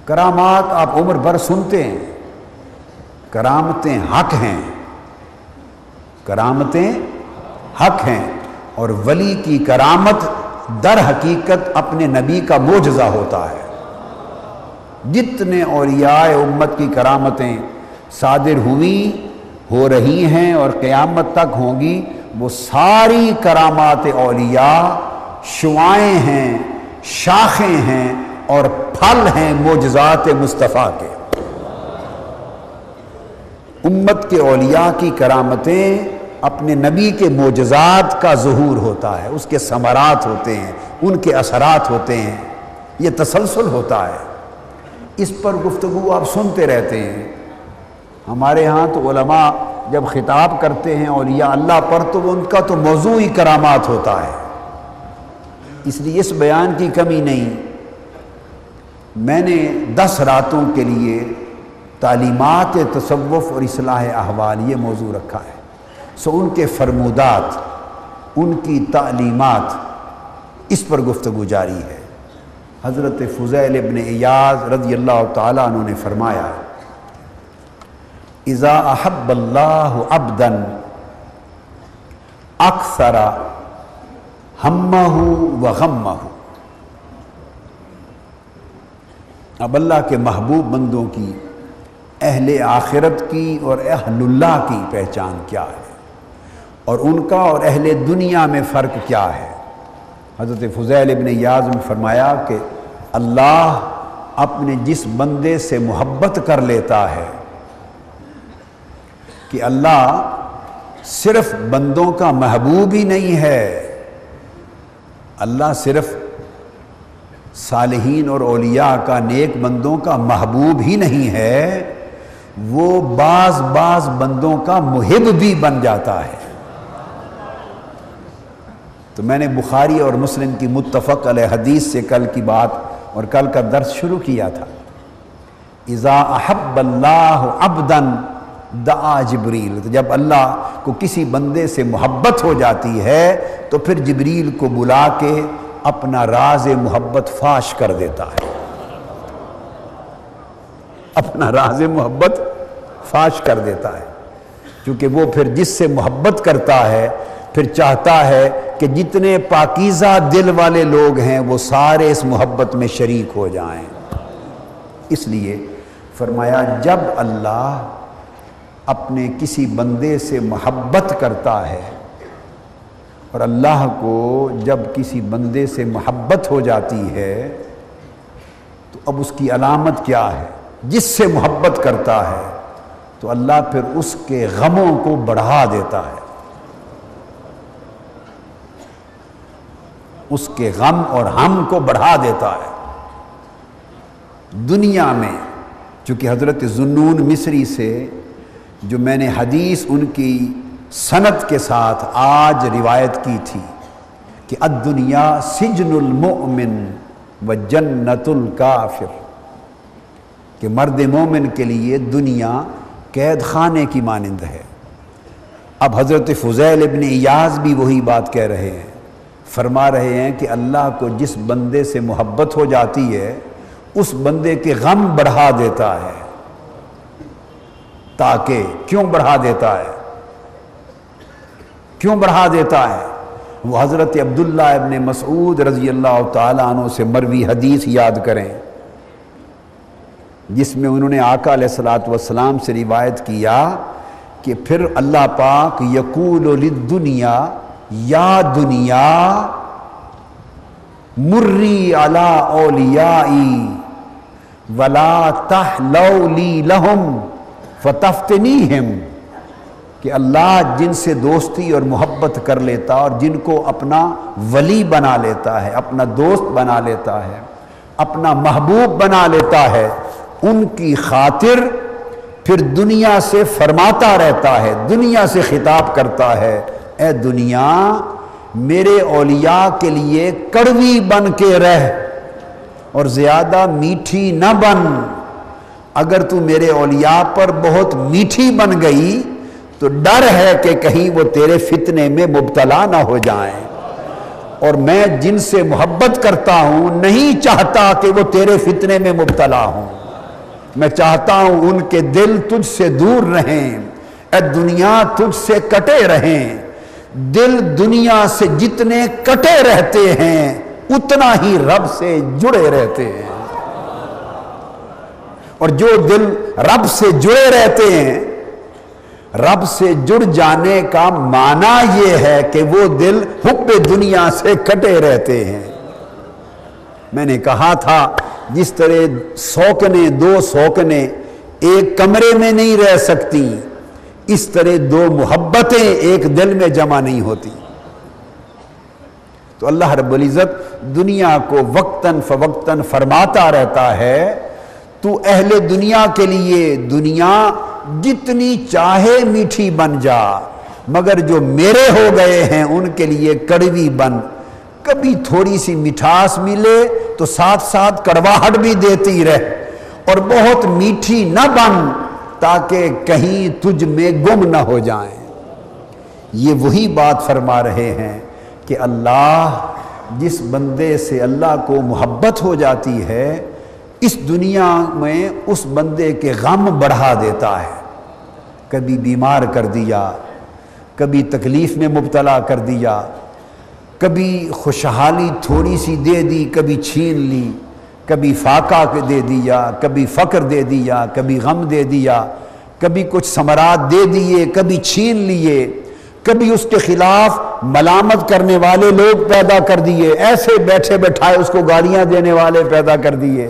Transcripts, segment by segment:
کرامات آپ عمر بھر سنتے ہیں، کرامتیں حق ہیں، کرامتیں حق ہیں، اور ولی کی کرامت در حقیقت اپنے نبی کا معجزہ ہوتا ہے۔ جتنے اولیاء امت کی کرامتیں صادر ہوئی، ہو رہی ہیں اور قیامت تک ہوں گی، وہ ساری کرامات اولیاء شعائیں ہیں، شاخیں ہیں اور پھل ہیں معجزات مصطفیٰ کے۔ امت کے اولیاء کی کرامتیں اپنے نبی کے معجزات کا ظہور ہوتا ہے، اس کے ثمرات ہوتے ہیں، ان کے اثرات ہوتے ہیں، یہ تسلسل ہوتا ہے۔ اس پر گفتگو آپ سنتے رہتے ہیں۔ ہمارے ہاں تو علماء جب خطاب کرتے ہیں اولیاء اللہ پر تو ان کا تو موضوع ہی کرامات ہوتا ہے، اس لیے اس بیان کی کمی نہیں۔ میں نے 10 راتوں کے لیے تعلیمات تصوف اور اصلاح احوال یہ موضوع رکھا ہے، سو ان کے فرمودات، ان کی تعلیمات، اس پر گفتگو جاری ہے۔ حضرت فضیل ابن عیاض رضی اللہ تعالیٰ عنہ نے فرمایا، اذا احب اللہ عبدا اکثر ہمہ و غمہ۔ اب اللہ کے محبوب بندوں کی، اہل آخرت کی اور اہل اللہ کی پہچان کیا ہے، اور ان کا اور اہل دنیا میں فرق کیا ہے؟ حضرت فضیل ابن عیاض نے فرمایا کہ اللہ اپنے جس بندے سے محبت کر لیتا ہے، کہ اللہ صرف بندوں کا محبوب ہی نہیں ہے، اللہ صرف صالحین اور اولیاء کا، نیک بندوں کا محبوب ہی نہیں ہے، وہ بعض بندوں کا محب بھی بن جاتا ہے۔ تو میں نے بخاری اور مسلم کی متفق علیہ حدیث سے کل کی بات اور کل کا درس شروع کیا تھا۔ اذا احب اللہ عبدا دعا جبریل، تو جب اللہ کو کسی بندے سے محبت ہو جاتی ہے تو پھر جبریل کو بلا کے اپنا راز محبت فاش کر دیتا ہے، اپنا راز محبت فاش کر دیتا ہے، کیونکہ وہ پھر جس سے محبت کرتا ہے پھر چاہتا ہے کہ جتنے پاکیزہ دل والے لوگ ہیں وہ سارے اس محبت میں شریک ہو جائیں۔ اس لیے فرمایا جب اللہ اپنے کسی بندے سے محبت کرتا ہے، اور اللہ کو جب کسی بندے سے محبت ہو جاتی ہے تو اب اس کی علامت کیا ہے؟ جس سے محبت کرتا ہے تو اللہ پھر اس کے غموں کو بڑھا دیتا ہے، اس کے غم اور ہم کو بڑھا دیتا ہے۔ دنیا میں چونکہ حضرت ذوالنون مصری سے جو میں نے حدیث ان کی سند کے ساتھ آج روایت کی تھی کہ الدنیا سجن المؤمن و جنت الکافر، کہ مرد مومن کے لیے دنیا قید خانے کی مانند ہے۔ اب حضرت فضیل ابن عیاض بھی وہی بات کہہ رہے ہیں، فرما رہے ہیں کہ اللہ کو جس بندے سے محبت ہو جاتی ہے اس بندے کے غم بڑھا دیتا ہے، تاکہ کیوں بڑھا دیتا ہے؟ کیوں بڑھا دیتا ہے؟ وہ حضرت عبداللہ ابن مسعود رضی اللہ تعالیٰ عنہ سے مروی حدیث یاد کریں، جس میں انہوں نے آقا علیہ الصلوۃ والسلام سے روایت کیا کہ پھر اللہ پاک یقول للدنیا یا دنیا مری علی اولیائی ولا تحلو لی لہم فتفتنیہم، کہ اللہ جن سے دوستی اور محبت کر لیتا اور جن کو اپنا ولی بنا لیتا ہے، اپنا دوست بنا لیتا ہے، اپنا محبوب بنا لیتا ہے، ان کی خاطر پھر دنیا سے فرماتا رہتا ہے، دنیا سے خطاب کرتا ہے، اے دنیا میرے اولیاء کے لیے کڑوی بن کے رہ اور زیادہ میٹھی نہ بن، اگر تو میرے اولیاء پر بہت میٹھی بن گئی تو ڈر ہے کہ کہیں وہ تیرے فتنے میں مبتلا نہ ہو جائیں، اور میں جن سے محبت کرتا ہوں نہیں چاہتا کہ وہ تیرے فتنے میں مبتلا ہوں، میں چاہتا ہوں ان کے دل تجھ سے دور رہیں، اے دنیا تجھ سے کٹے رہیں۔ دل دنیا سے جتنے کٹے رہتے ہیں اتنا ہی رب سے جڑے رہتے ہیں، اور جو دل رب سے جڑے رہتے ہیں، رب سے جڑ جانے کا معنی یہ ہے کہ وہ دل حب دنیا سے کٹے رہتے ہیں۔ میں نے کہا تھا جس طرح سوکنے دو سوکنے ایک کمرے میں نہیں رہ سکتی، اس طرح دو محبتیں ایک دل میں جمع نہیں ہوتی۔ تو اللہ رب العزت دنیا کو وقتاً فوقتاً فرماتا رہتا ہے تو اہل دنیا کے لیے دنیا جتنی چاہے میٹھی بن جا، مگر جو میرے ہو گئے ہیں ان کے لیے کڑوی بن۔ کبھی تھوڑی سی مٹھاس ملے تو ساتھ ساتھ کڑواہٹ بھی دیتی رہ، اور بہت میٹھی نہ بن تاکہ کہیں تجھ میں گم نہ ہو جائیں۔ یہ وہی بات فرما رہے ہیں کہ اللہ جس بندے سے اللہ کو محبت ہو جاتی ہے اس دنیا میں اس بندے کے غم بڑھا دیتا ہے۔ کبھی بیمار کر دیا، کبھی تکلیف میں مبتلا کر دیا، کبھی خوشحالی تھوڑی سی دے دی، کبھی چھین لی، کبھی فاقہ دے دیا، کبھی فقر دے دیا، کبھی غم دے دیا، کبھی کچھ ثمرات دے دیے، کبھی چھین لیے، کبھی اس کے خلاف ملامت کرنے والے لوگ پیدا کر دیے، ایسے بیٹھے بٹھائے اس کو گالیاں دینے والے پیدا کر دیے،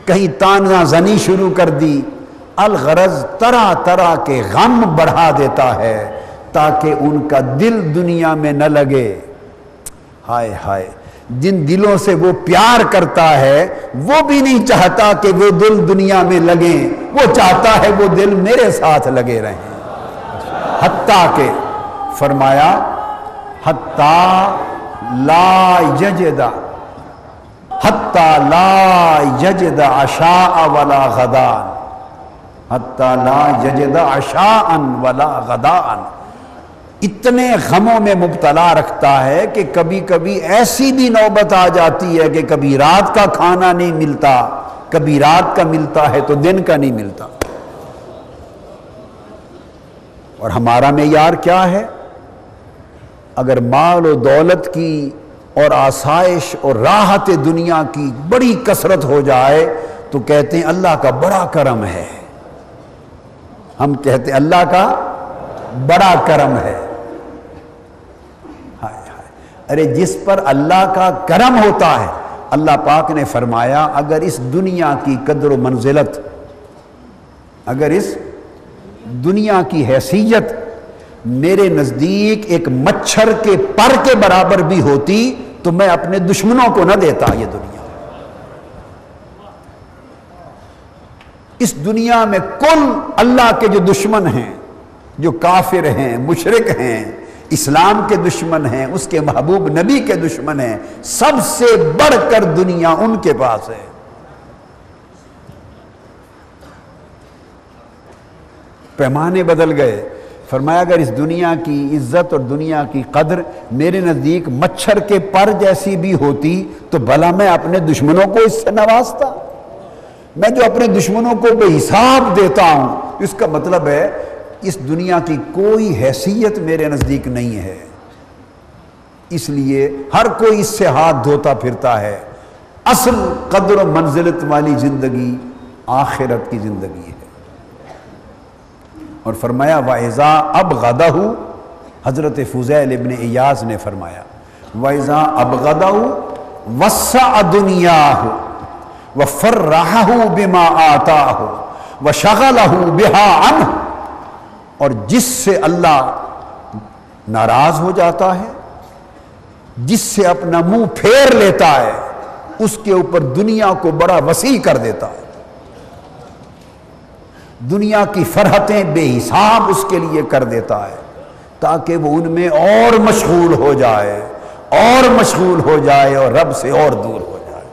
کہیں تانا زنی شروع کر دی۔ الغرض طرح طرح کے غم بڑھا دیتا ہے تاکہ ان کا دل دنیا میں نہ لگے۔ ہائے ہائے، جن دلوں سے وہ پیار کرتا ہے وہ بھی نہیں چاہتا کہ وہ دل دنیا میں لگیں، وہ چاہتا ہے وہ دل میرے ساتھ لگے رہیں۔ حتیٰ کہ فرمایا حتیٰ لا یجد عشاء ولا غداء، حتیٰ لا یجد عشاء ولا غداء، اتنے غموں میں مبتلا رکھتا ہے کہ کبھی کبھی ایسی بھی نوبت آ جاتی ہے کہ کبھی رات کا کھانا نہیں ملتا، کبھی رات کا ملتا ہے تو دن کا نہیں ملتا۔ اور ہمارا معیار کیا ہے؟ اگر مال و دولت کی اور آسائش اور راحت دنیا کی بڑی کثرت ہو جائے تو کہتے ہیں اللہ کا بڑا کرم ہے، ہم کہتے ہیں اللہ کا بڑا کرم ہے۔ ارے جس پر اللہ کا کرم ہوتا ہے، اللہ پاک نے فرمایا اگر اس دنیا کی قدر و منزلت، اگر اس دنیا کی حیثیت میرے نزدیک ایک مچھر کے پر کے برابر بھی ہوتی تو میں اپنے دشمنوں کو نہ دیتا یہ دنیا۔ اس دنیا میں کل اللہ کے جو دشمن ہیں، جو کافر ہیں، مشرک ہیں، اسلام کے دشمن ہیں، اس کے محبوب نبی کے دشمن ہیں، سب سے بڑھ کر دنیا ان کے پاس ہے۔ پیمانے بدل گئے۔ فرمایا اگر اس دنیا کی عزت اور دنیا کی قدر میرے نزدیک مچھر کے پر جیسی بھی ہوتی تو بھلا میں اپنے دشمنوں کو اس سے نوازتا۔ میں جو اپنے دشمنوں کو بے حساب دیتا ہوں، اس کا مطلب ہے اس دنیا کی کوئی حیثیت میرے نزدیک نہیں ہے، اس لیے ہر کوئی اس سے ہاتھ دھوتا پھرتا ہے۔ اصل قدر و منزلت والی زندگی آخرت کی زندگی ہے۔ اور فرمایا وَإِذَا أَبْغَضَهُ، حضرت فضیل ابن عیاض نے فرمایا وَإِذَا أَبْغَضَهُ وَسَّعَ دُنْيَاهُ وَفَرَّحَهُ بِمَا آتَاهُ وَشَغَلَهُ بِهَا عَنْهُ، اور جس سے اللہ ناراض ہو جاتا ہے، جس سے اپنا منہ پھیر لیتا ہے، اس کے اوپر دنیا کو بڑا وسیع کر دیتا ہے۔ دنیا کی فرحتیں بے حساب اس کے لیے کر دیتا ہے تاکہ وہ ان میں اور مشغول ہو جائے اور مشغول ہو جائے اور رب سے اور دور ہو جائے۔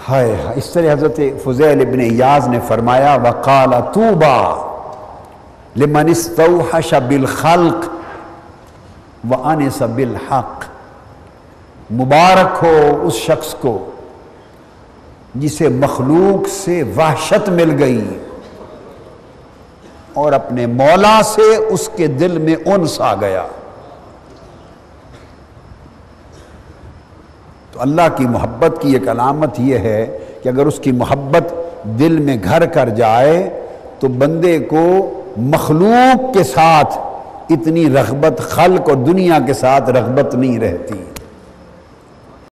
ہائے اس طرح حضرت فضیل ابن عیاض نے فرمایا وقال طوبى لمن استوحش بالخلق وانس بالحق، مبارک ہو اس شخص کو جسے مخلوق سے وحشت مل گئی اور اپنے مولا سے اس کے دل میں انس آ گیا۔ تو اللہ کی محبت کی ایک علامت یہ ہے کہ اگر اس کی محبت دل میں گھر کر جائے تو بندے کو مخلوق کے ساتھ اتنی رغبت، خلق اور دنیا کے ساتھ رغبت نہیں رہتی۔